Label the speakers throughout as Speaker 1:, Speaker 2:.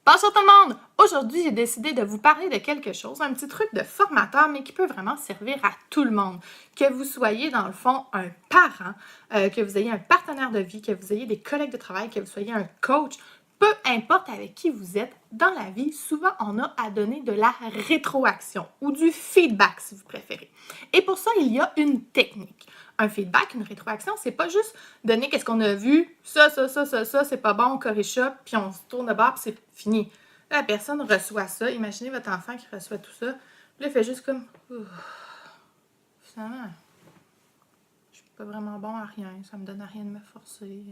Speaker 1: Bonjour tout le monde! Aujourd'hui, j'ai décidé de vous parler de quelque chose, un petit truc de formateur, mais qui peut vraiment servir à tout le monde. Que vous soyez, dans le fond, un parent, que vous ayez un partenaire de vie, que vous ayez des collègues de travail, que vous soyez un coach, peu importe avec qui vous êtes, dans la vie, souvent, on a à donner de la rétroaction ou du feedback, si vous préférez. Et pour ça, il y a une technique. Un feedback, une rétroaction, c'est pas juste donner qu'est-ce qu'on a vu, ça, c'est pas bon, on corrige ça, puis on se tourne de bord, puis c'est fini. Là, la personne reçoit ça. Imaginez votre enfant qui reçoit tout ça. Puis là, il fait juste comme, finalement, je suis pas vraiment bon à rien, ça me donne à rien de me forcer,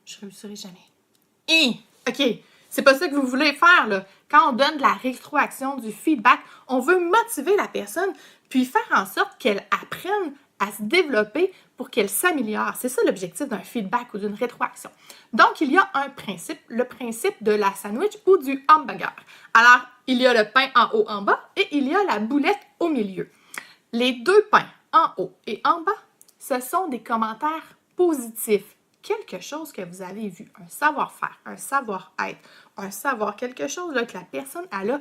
Speaker 1: je réussirai jamais. OK, c'est pas ça que vous voulez faire, là. Quand on donne de la rétroaction, du feedback, on veut motiver la personne, puis faire en sorte qu'elle apprenne à se développer pour qu'elle s'améliore. C'est ça l'objectif d'un feedback ou d'une rétroaction. Donc, il y a un principe, le principe de la sandwich ou du hamburger. Alors, il y a le pain en haut, en bas, et il y a la boulette au milieu. Les deux pains, en haut et en bas, ce sont des commentaires positifs. Quelque chose que vous avez vu, un savoir-faire, un savoir-être, un savoir, quelque chose là, que la personne elle a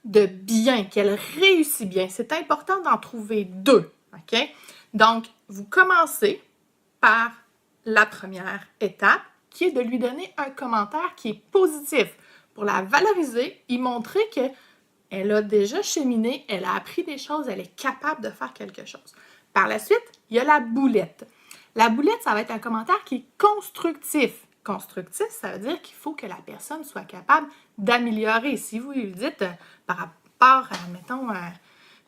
Speaker 1: de bien, qu'elle réussit bien. C'est important d'en trouver deux, OK? Donc, vous commencez par la première étape, qui est de lui donner un commentaire qui est positif pour la valoriser et montrer qu'elle a déjà cheminé, elle a appris des choses, elle est capable de faire quelque chose. Par la suite, il y a la boulette. La boulette, ça va être un commentaire qui est constructif. Constructif, ça veut dire qu'il faut que la personne soit capable d'améliorer. Si vous lui dites par rapport à, mettons,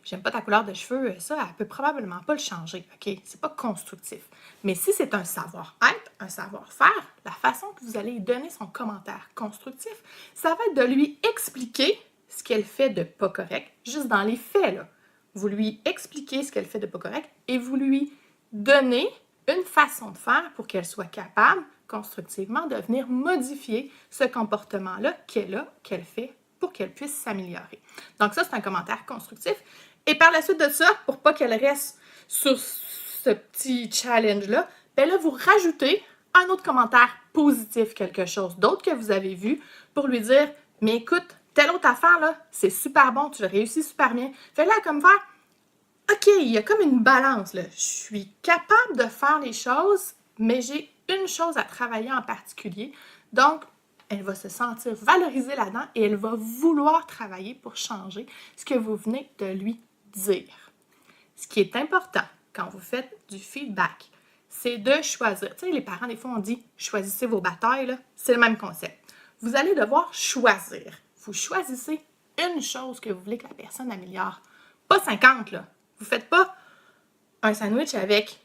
Speaker 1: j'aime pas ta couleur de cheveux, ça, elle peut probablement pas le changer, OK? C'est pas constructif. Mais si c'est un savoir-être, un savoir-faire, la façon que vous allez lui donner son commentaire constructif, ça va être de lui expliquer ce qu'elle fait de pas correct, juste dans les faits, là. Vous lui expliquez ce qu'elle fait de pas correct et vous lui donnez une façon de faire pour qu'elle soit capable, constructivement, de venir modifier ce comportement-là qu'elle a, qu'elle fait, pour qu'elle puisse s'améliorer. Donc ça, c'est un commentaire constructif. Et par la suite de ça, pour pas qu'elle reste sur ce petit challenge-là, ben là, vous rajoutez un autre commentaire positif, quelque chose d'autre que vous avez vu, pour lui dire, mais écoute, telle autre affaire, là, c'est super bon, tu l'as réussi super bien. Fais-la comme faire, OK, il y a comme une balance, là. Je suis capable de faire les choses, mais j'ai une chose à travailler en particulier. Donc, elle va se sentir valorisée là-dedans et elle va vouloir travailler pour changer ce que vous venez de lui dire. Ce qui est important quand vous faites du feedback, c'est de choisir. Tu sais, les parents, des fois, on dit « choisissez vos batailles », là. C'est le même concept. Vous allez devoir choisir. Vous choisissez une chose que vous voulez que la personne améliore. Pas 50, là. Vous ne faites pas un sandwich avec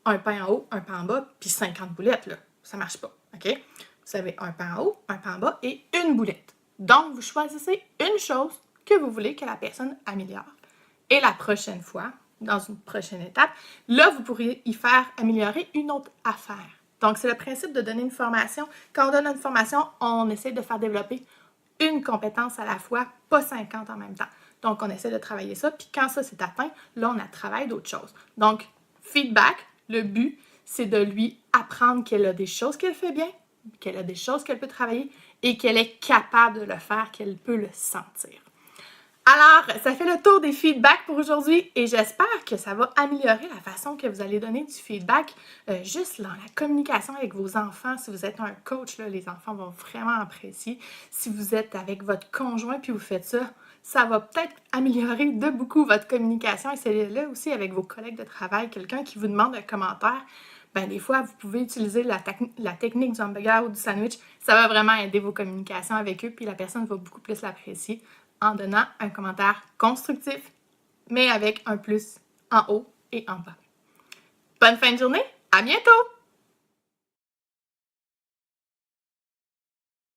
Speaker 1: un pain en haut, un pain en bas, puis 50 boulettes, là. Ça ne marche pas, OK? Vous avez un pain en haut, un pain en bas et une boulette. Donc, vous choisissez une chose que vous voulez que la personne améliore. Et la prochaine fois, dans une prochaine étape, là, vous pourriez y faire améliorer une autre affaire. Donc, c'est le principe de donner une formation. Quand on donne une formation, on essaie de faire développer une compétence à la fois, pas 50 en même temps. Donc, on essaie de travailler ça. Puis quand ça, c'est atteint, là, on a travaillé d'autres choses. Donc, feedback, le but, c'est de lui apprendre qu'elle a des choses qu'elle fait bien, qu'elle a des choses qu'elle peut travailler et qu'elle est capable de le faire, qu'elle peut le sentir. Alors, ça fait le tour des feedbacks pour aujourd'hui et j'espère que ça va améliorer la façon que vous allez donner du feedback juste dans la communication avec vos enfants. Si vous êtes un coach, là, les enfants vont vraiment apprécier. Si vous êtes avec votre conjoint puis vous faites ça, ça va peut-être améliorer de beaucoup votre communication et c'est là aussi avec vos collègues de travail, quelqu'un qui vous demande un commentaire. Ben, des fois, vous pouvez utiliser la technique du hamburger ou du sandwich. Ça va vraiment aider vos communications avec eux puis la personne va beaucoup plus l'apprécier en donnant un commentaire constructif, mais avec un plus en haut et en bas. Bonne fin de journée, à bientôt!